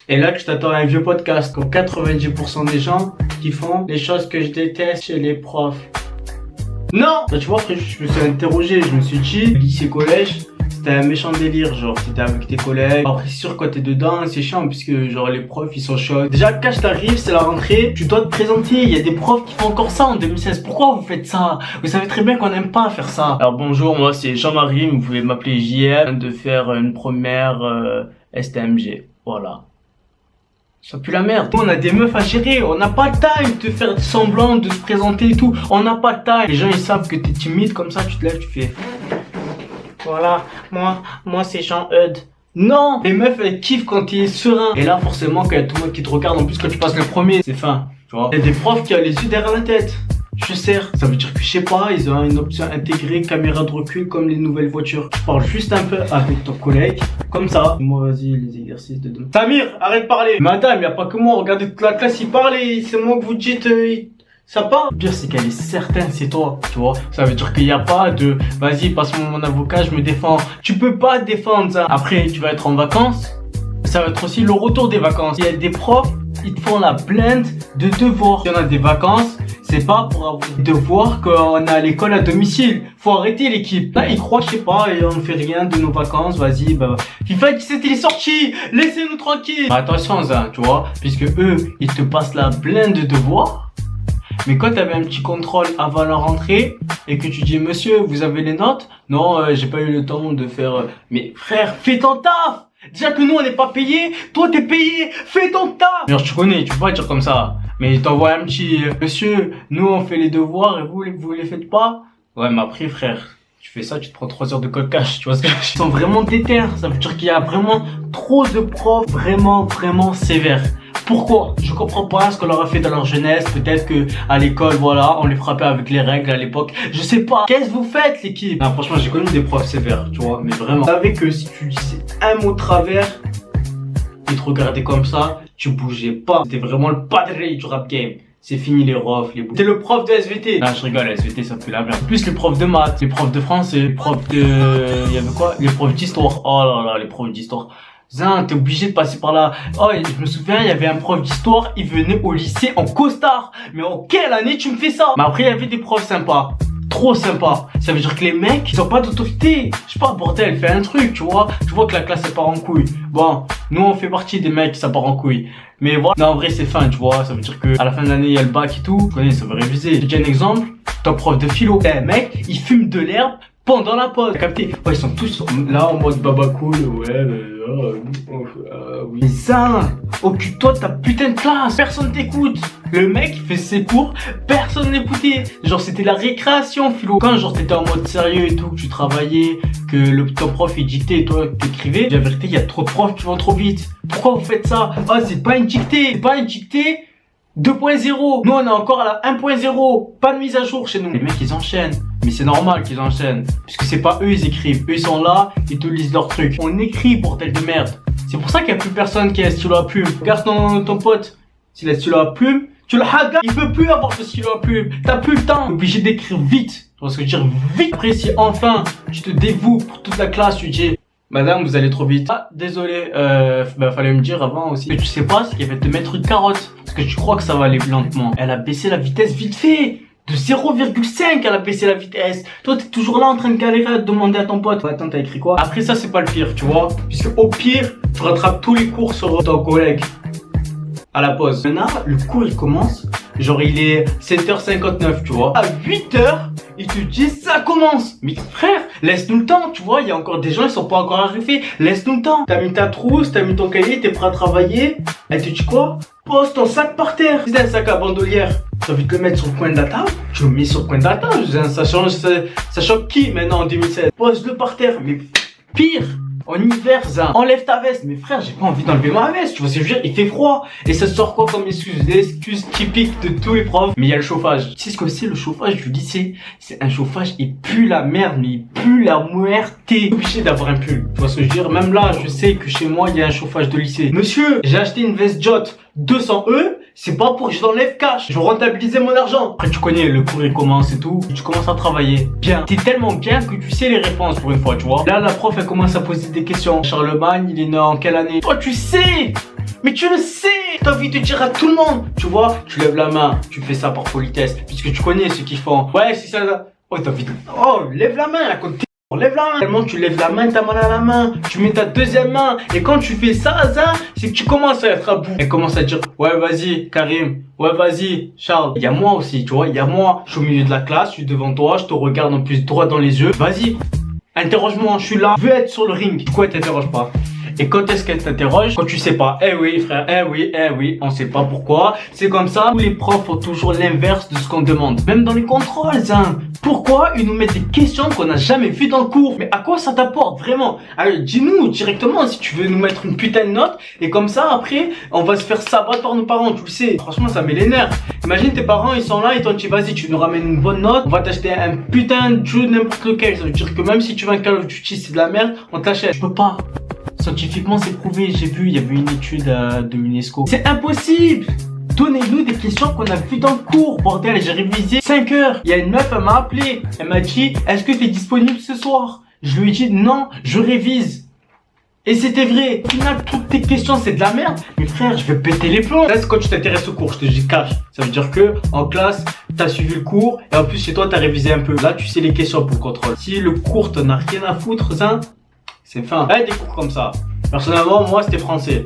Et là, tu t'attends à un vieux podcast, comme 90% des gens qui font les choses que je déteste chez les profs. Non! Bah, tu vois, après, je me suis interrogé, je me suis dit, lycée, collège, c'était un méchant délire, genre, t'étais avec tes collègues. Après, c'est sûr, quand t'es dedans, c'est chiant, puisque, genre, les profs, ils sont chauds. Déjà, quand t'arrives, c'est la rentrée, tu dois te présenter. Il y a des profs qui font encore ça en 2016. Pourquoi vous faites ça? Vous savez très bien qu'on n'aime pas faire ça. Alors, bonjour, moi, c'est Jean-Marie, vous pouvez m'appeler JM, de faire une première, STMG. Voilà. Ça pue la merde. On a des meufs à gérer, on n'a pas le time de faire semblant, de se présenter et tout. On n'a pas le time. Les gens, ils savent que t'es timide, comme ça, tu te lèves, tu fais... Voilà, moi c'est Jean-Eudes. Non! Les meufs, elles kiffent quand t'es serein. Et là, forcément, quand il y a tout le monde qui te regarde, en plus, quand tu passes le premier, c'est fin. Tu vois? Il y a des profs qui ont les yeux derrière la tête. Je sers. Ça veut dire que, je sais pas, ils ont une option intégrée, caméra de recul, comme les nouvelles voitures. Tu parles juste un peu avec ton collègue, comme ça. Moi, vas-y, les exercices de demain. Samir, arrête de parler. Madame, y a pas que moi, regardez toute la classe, il parle et c'est moi que vous dites, ça part. Le pire, c'est qu'elle est certaine, c'est toi, tu vois. Ça veut dire qu'il n'y a pas de, vas-y, passe-moi mon avocat, je me défends. Tu peux pas te défendre ça. Après, tu vas être en vacances. Ça va être aussi le retour des vacances. Il y a des profs, ils te font la blinde de devoirs. Il y en a des vacances. C'est pas pour avoir des devoirs qu'on est à l'école à domicile. Faut arrêter l'équipe. Là, ils croient, je sais pas, et on fait rien de nos vacances, vas-y, bah. FIFA 17, il est sorti! Laissez-nous tranquilles! Attention, ça, tu vois, puisque eux, ils te passent la blinde de devoirs. Mais quand t'avais un petit contrôle avant la rentrée, et que tu dis, monsieur, vous avez les notes? Non, j'ai pas eu le temps de faire, mais frère, fais ton taf! Déjà que nous, on n'est pas payé, toi, t'es payé, fais ton taf! Genre, tu connais, tu peux pas dire comme ça. Mais il t'envoie un petit, monsieur, nous, on fait les devoirs et vous les faites pas? Ouais, mais après, frère, tu fais ça, tu te prends 3 heures de code cash, tu vois ce que je veux dire? Ils sont vraiment déter, ça veut dire qu'il y a vraiment trop de profs vraiment sévères. Pourquoi? Je comprends pas ce qu'on leur a fait dans leur jeunesse. Peut-être que à l'école, voilà, on les frappait avec les règles à l'époque. Je sais pas. Qu'est-ce que vous faites, l'équipe? Non, franchement, j'ai connu des profs sévères, tu vois, mais vraiment. Vous savez que si tu disais un mot de travers, ils te regardaient comme ça, tu bougeais pas. C'était vraiment le padre du rap game. C'est fini les refs, les bouts. T'es le prof de SVT. Non, je rigole, SVT, ça fait la merde. Plus les profs de maths, les profs de français, les profs de... Il y avait quoi? Les profs d'histoire. Oh là là, les profs d'histoire. Zin, t'es obligé de passer par là. Oh, je me souviens, il y avait un prof d'histoire, il venait au lycée en costard. Mais en quelle année tu me fais ça? Mais après, il y avait des profs sympas. Trop sympa. Ça veut dire que les mecs, ils ont pas d'autorité. Je sais pas, bordel, fais un truc, tu vois. Tu vois que la classe, elle part en couille. Bon, nous, on fait partie des mecs, ça part en couille. Mais voilà. Non, en vrai, c'est fin, tu vois. Ça veut dire que à la fin de l'année, il y a le bac et tout. Tu connais, ça veut réviser. Je te dis un exemple. Ton prof de philo. Un mec, il fume de l'herbe pendant la pause. T'as capté? Ouais, ils sont tous là en mode baba cool. Ouais, oui. Mais ça, occupe-toi de ta putain de classe. Personne t'écoute. Le mec, il fait ses cours, personne n'écoutait. Genre, c'était la récréation, philo. Quand, genre, t'étais en mode sérieux et tout, que tu travaillais, que ton prof, il dictait et toi, t'écrivais. La vérité, il y a trop de profs qui vont trop vite. Pourquoi vous faites ça? Oh, c'est pas une dictée. C'est pas une dictée 2.0. Nous, on est encore à la 1.0. Pas de mise à jour chez nous. Les mecs, ils enchaînent. Mais c'est normal qu'ils enchaînent. Puisque c'est pas eux, ils écrivent. Eux, ils sont là, ils te lisent leurs trucs. On écrit, bordel de merde. C'est pour ça qu'il y a plus personne qui a un stylo à plume. Regarde ton pote. S'il a un stylo à plume, tu le hagas. Il peut plus avoir ce stylo à plume. T'as plus le temps. T'es obligé d'écrire vite. Tu vois ce que je veux dire? Vite. Après, si enfin, tu te dévoues pour toute la classe, tu dis, madame, vous allez trop vite. Ah, désolé, fallait me dire avant aussi. Mais tu sais pas, c'est qu'elle va te mettre une carotte. Parce que tu crois que ça va aller lentement. Elle a baissé la vitesse vite fait. De 0,5, elle a baissé la vitesse. Toi, t'es toujours là en train de galérer à te demander à ton pote. Attends, t'as écrit quoi? Après ça, c'est pas le pire, tu vois. Puisque au pire, tu rattrapes tous les cours sur ton collègue. À la pause. Maintenant, le cours, il commence. Genre, il est 7h59, tu vois. À 8h, il te dit, ça commence. Mais frère, laisse-nous le temps, tu vois. Il y a encore des gens, ils sont pas encore arrivés. Laisse-nous le temps. T'as mis ta trousse, t'as mis ton cahier, t'es prêt à travailler. Elle te dit quoi? Pose ton sac par terre. Si t'as un sac à bandolière, t'as envie de le mettre sur le coin de la table, tu le mets sur le coin de la table. Ça change qui maintenant en 2016? Pose-le par terre. Mais pire, en hiver, ça, enlève ta veste. Mais frère, j'ai pas envie d'enlever ma veste. Tu vois ce que je veux dire? Il fait froid. Et ça sort quoi comme excuse? L'excuse typique de tous les profs. Mais il y a le chauffage. Tu sais ce que c'est le chauffage du lycée? C'est un chauffage, il pue la merde, mais il pue la muerte. T'es obligé d'avoir un pull. Tu vois ce que je veux dire? Même là, je sais que chez moi, il y a un chauffage de lycée. Monsieur, j'ai acheté une veste Jot 200 c'est pas pour que je l'enlève cash. Je veux rentabiliser mon argent. Après, tu connais, le cours il commence et tout. Tu commences à travailler. Bien. T'es tellement bien que tu sais les réponses pour une fois, tu vois. Là, la prof, elle commence à poser des questions. Charlemagne, il est né en quelle année? Toi, tu sais. Mais tu le sais. T'as envie de dire à tout le monde. Tu vois, tu lèves la main. Tu fais ça par politesse. Puisque tu connais ceux qui font. Ouais, c'est ça. Oh, t'as envie de... Oh, lève la main à côté. Lève la main. Tellement tu lèves la main, t'as mal à la main. Tu mets ta deuxième main. Et quand tu fais ça, c'est que tu commences à être à bout. Elle commence à dire, ouais, vas-y, Karim. Ouais, vas-y, Charles. Il y a moi aussi, tu vois. Il y a moi. Je suis au milieu de la classe. Je suis devant toi. Je te regarde en plus droit dans les yeux. Vas-y. Interroge-moi, je suis là. Je veux être sur le ring. Pourquoi elle t'interroge pas? Et quand est-ce qu'elle t'interroge? Quand tu sais pas. Eh oui, frère, eh oui, on sait pas pourquoi. C'est comme ça. Tous les profs font toujours l'inverse de ce qu'on demande. Même dans les contrôles, Pourquoi ils nous mettent des questions qu'on n'a jamais vues dans le cours? Mais à quoi ça t'apporte, vraiment? Allez, dis-nous directement si tu veux nous mettre une putain de note. Et comme ça, après, on va se faire sabattre par nos parents, tu le sais. Franchement, ça met les nerfs. Imagine tes parents, ils sont là, ils t'ont dit, vas-y, tu nous ramènes une bonne note. On va t'acheter un putain de jeu n'importe lequel. Ça veut dire que même si tu veux un Call of Duty, c'est de la merde, on t'achète. Je peux pas. Scientifiquement, c'est prouvé. J'ai vu, il y avait une étude de l'UNESCO. C'est impossible. Donnez-nous des questions qu'on a vues dans le cours. Bordel, j'ai révisé 5 heures. Il y a une meuf, elle m'a appelé. Elle m'a dit, est-ce que tu es disponible ce soir? Je lui ai dit, non, je révise. Et c'était vrai. Au final, toutes tes questions, c'est de la merde. Mais frère, je vais péter les plombs. Là, c'est quand tu t'intéresses au cours, je te dis cash. Ça veut dire que, en classe, t'as suivi le cours. Et en plus, chez toi, t'as révisé un peu. Là, tu sais les questions pour le contrôle. Si le cours, t'en as rien à foutre, c'est fin. Il y a des cours comme ça. Personnellement, moi, c'était français.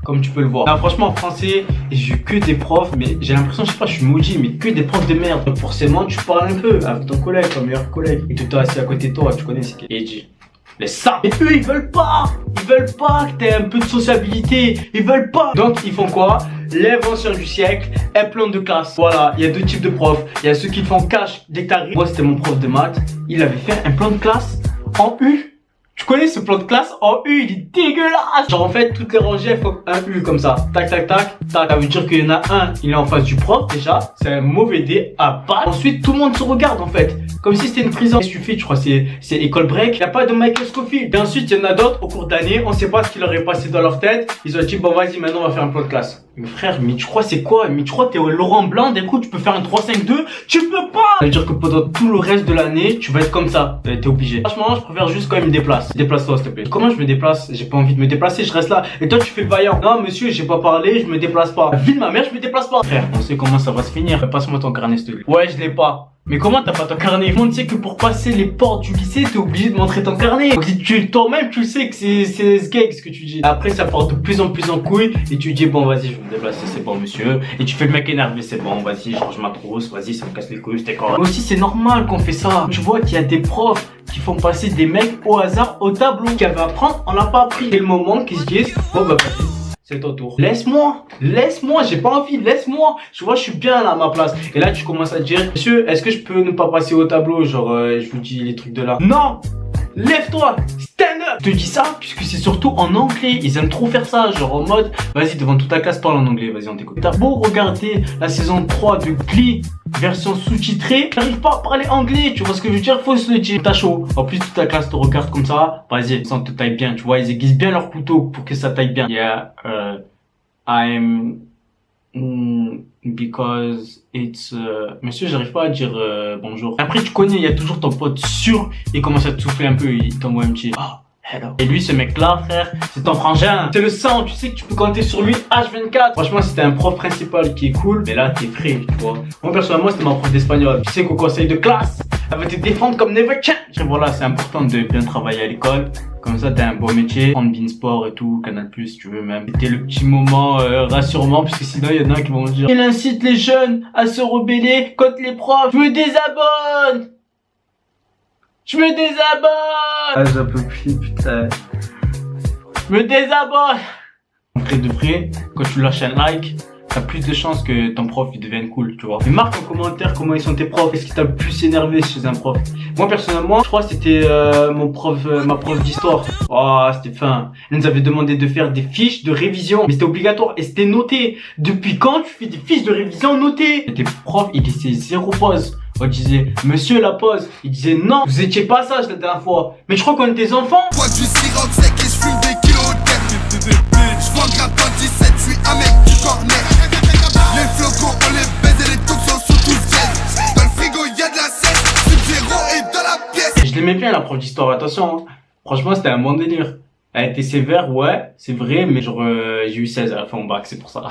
Comme tu peux le voir. Non, franchement, en français, j'ai eu que des profs, mais j'ai l'impression, je sais pas, je suis maudit, mais que des profs de merde. Donc forcément, tu parles un peu avec ton collègue, ton meilleur collègue. Et tu t'es assis à côté de toi, tu connais, c'est qui? Et dit, laisse ça. Et eux, ils veulent pas que t'aies un peu de sociabilité. Ils veulent pas. Donc, ils font quoi? L'invention du siècle, un plan de classe. Voilà, il y a deux types de profs. Il y a ceux qui font cash dès que t'arrives. Moi, c'était mon prof de maths. Il avait fait un plan de classe en U. Tu connais ce plan de classe en U, il est dégueulasse. Genre en fait, toutes les rangées, elles font un U comme ça. Tac, tac, tac, tac. Ça veut dire qu'il y en a un, il est en face du prof déjà. C'est un mauvais dé à battre. Ensuite, tout le monde se regarde en fait. Comme si c'était une prison. Qu'est-ce que tu fais? Tu crois c'est école break? Il n'y a pas de Michael Scofield. Et ensuite, il y en a d'autres au cours d'année. On sait pas ce qui leur est passé dans leur tête. Ils ont dit, bon vas-y, maintenant on va faire un plan de classe. Mais frère, mais tu crois c'est quoi? Mais tu crois t'es au Laurent Blanc, d'un coup tu peux faire un 3-5-2? Tu peux pas! Ça veut dire que pendant tout le reste de l'année, tu vas être comme ça. T'es obligé. Franchement, je préfère juste quand même me déplace. Déplace-toi s'il te plaît. Comment je me déplace? J'ai pas envie de me déplacer, je reste là. Et toi tu fais le vaillant. Non monsieur, j'ai pas parlé, je me déplace pas. La vie de ma mère, je me déplace pas. Frère, on sait comment ça va se finir. Passe-moi ton carnet s'il te plaît. Ouais, je l'ai pas. Mais comment t'as pas ton carnet? Tout le monde sait que pour passer les portes du lycée, t'es obligé de montrer ton carnet. Donc si toi-même tu sais que c'est gay ce que tu dis. Après ça part de plus en plus en couille et tu dis bon vas-y je vais me déplacer, c'est bon monsieur. Et tu fais le mec énervé, c'est bon vas-y je range ma trousse, vas-y ça me casse les couilles, c'était correct. Aussi c'est normal qu'on fait ça. Je vois qu'il y a des profs qui font passer des mecs au hasard au tableau. Qui avaient à apprendre, on l'a pas appris. C'est le moment qu'ils se disent bon bah vas-y. C'est ton tour. Laisse-moi, j'ai pas envie, laisse-moi. Je vois, je suis bien là à ma place. Et là, tu commences à dire, monsieur, est-ce que je peux ne pas passer au tableau? Genre, je vous dis les trucs de là. Non! Lève-toi! Stand up! Je te dis ça, puisque c'est surtout en anglais. Ils aiment trop faire ça, genre en mode, vas-y, devant toute ta classe, parle en anglais, vas-y, on t'écoute. T'as beau regarder la saison 3 de Glee, version sous-titrée, t'arrives pas à parler anglais, tu vois ce que je veux dire? Faut se le dire. T'as chaud. En plus, toute ta classe te regarde comme ça, vas-y, ça te taille bien, tu vois, ils aiguisent bien leur couteau pour que ça taille bien. Yeah, I'm... because it's monsieur j'arrive pas à dire bonjour. Après tu connais, il y a toujours ton pote sûr, il commence à te souffler un peu, il t'envoie un petit hello. Et lui ce mec là frère, c'est ton frangin, c'est le sang, tu sais que tu peux compter sur lui H24. Franchement c'était un prof principal qui est cool, mais là t'es frais tu vois. Moi personnellement c'était ma prof d'espagnol. Tu sais qu'au conseil de classe elle va te défendre comme never change. Et voilà, c'est important de bien travailler à l'école. Comme ça, t'as un bon métier. Prendre Beansport et tout, Canal+, si tu veux même. C'était le petit moment rassurement, parce que sinon, il y en a qui vont dire il incite les jeunes à se rebeller contre les profs. Je me désabonne. Je me désabonne. Ah, j'en peux plus, putain. Je me désabonne. Après de près, quand tu lâches un like, t'as plus de chances que ton prof il devienne cool, tu vois. Mais marque en commentaire comment ils sont tes profs. Qu'est-ce qui t'a le plus énervé chez un prof? Moi personnellement, je crois que c'était ma prof d'histoire. Oh, c'était fin. Elle nous avait demandé de faire des fiches de révision, mais c'était obligatoire et c'était noté. Depuis quand tu fais des fiches de révision notées? Et tes profs, ils laissaient 0 pause. On disait monsieur la pause. Il disait non, vous étiez pas sage la dernière fois. Mais je crois qu'on était enfants. Moi du sirop sec et je fume des kilos de je vois grave dans 17, je suis un mec du cornet. Les flocons, on les baise et les toxins sont tous vides. Dans le frigo, y'a de la sèche, Sub-Zero est dans la pièce. Je l'aimais bien la prof d'histoire, attention. Hein. Franchement, c'était un bon délire. Elle était sévère, ouais, c'est vrai, mais genre j'ai eu 16 à la fin au bac, c'est pour ça.